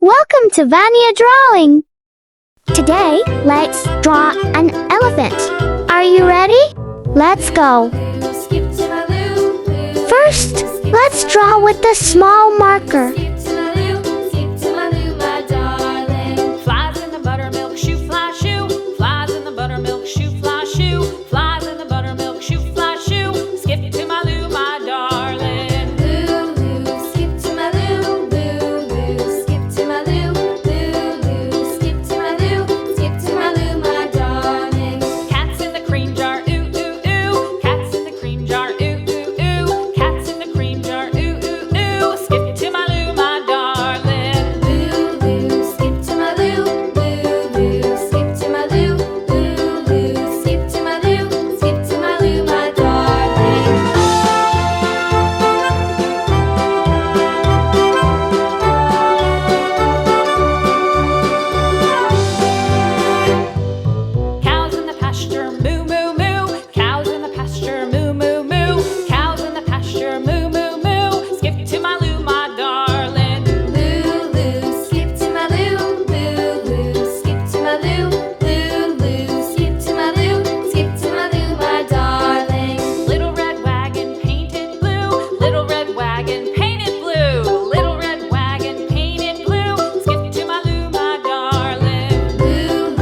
Welcome to Vania Drawing! Today, let's draw an elephant. Are you ready? Let's go! First, let's draw with a small marker. Flies in the buttermilk shoe, fly shoe. Flies in the buttermilk shoe, fly shoe. Flies in the buttermilk shoe, fly shoe. Skip to my Lou, my darling. Lou, skip to my Lou. Lou, skip to my Lou. Lou, skip to my Lou. Skip to my Lou, my darling. Cats in the cream jar, ooh, ooh, ooh. Cats in the cream jar, ooh, ooh, ooh. Cats in the cream jar, ooh, ooh, ooh. Skip to my Lou, my darling. Lou, skip to my Lou. Lou, skip to my Lou. Lou, skip to my Lou. Skip to my Lou, my darling. Cows in the pasture, moo, moo, moo. Cows in the pasture, moo, moo, moo. Cows in the pasture, moo, moo, moo. Skip to my Lou, my darling. Lou, skip to my Lou. Lou, skip to my Lou. Lou, skip to my Lou. Skip to my Lou, my darling. Little red wagon painted blue. Little red wagon painted blue. Little red wagon painted blue. Skip to my Lou, my darling. Lou,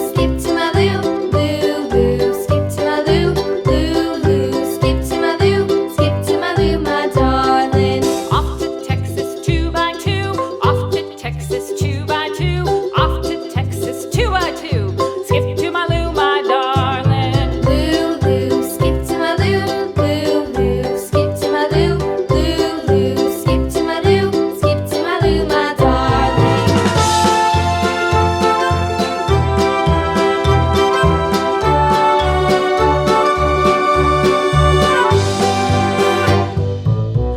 skip to my Lou. Lou, skip to my Lou. Lou, skip to my Lou. Skip to my Lou, my darling. Off to Texas 2x2. Off to Texas 2x2. Off to Texas 2x2. Skip to my Lou, my darling. Lou, skip to my Lou. Lou, skip to my Lou. Lou, skip to my Lou. Skip to my Lou, my darling.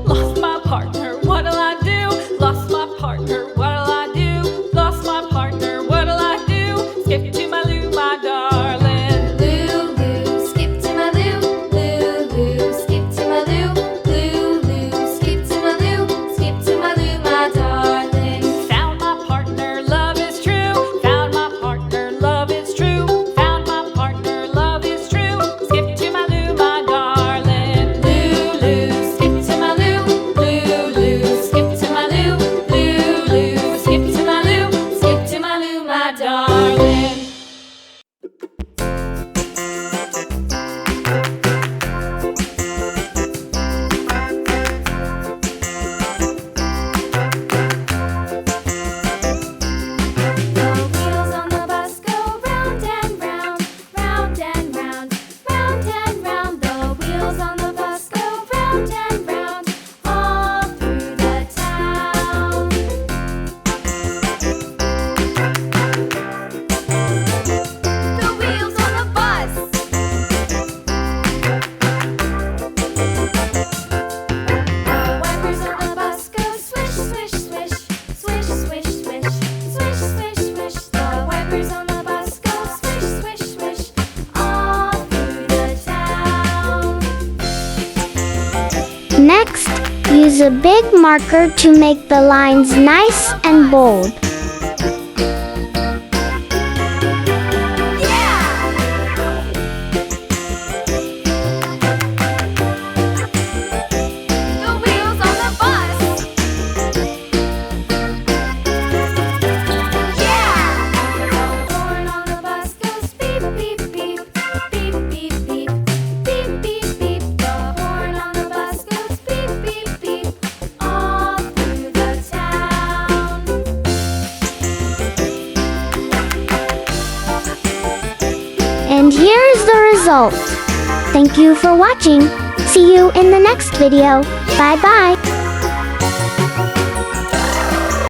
Lost my partner, what'll I do? Lost my partner, what'll I do? Lost my partner, what'll I do? Skip to my Lou, my darling. Lou, skip to my Lou. Lou, skip to my Lou. Lou, skip to my Lou. Skip to my Lou, my darling. Found my partner, love is true. Found my partner, love is true. Found my partner, love is true. Skip to my Lou, my darling. Lou, skip to my Lou. Lou, skip to my Lou. Lou, skip to my Lou. Skip to my Lou, my darling. The wheels on the bus go round and round, round and round, round and round. The wheels on the bus go round and round, all through the town. The wheels on the bus. The wipers on the bus go swish, swish, swish, swish, swish, swish, swish, swish, swish. The wipers on the bus go swish, swish, swish, all through the town. Next, use a big marker to make the lines nice and bold. The wheels on the bus. The horn on the bus goes beep, beep, beep, beep, beep, beep, beep, beep, beep. The horn on the bus goes beep, beep, beep, all through the town. And here's the result. Thank you for watching. See you in the next video. Bye bye.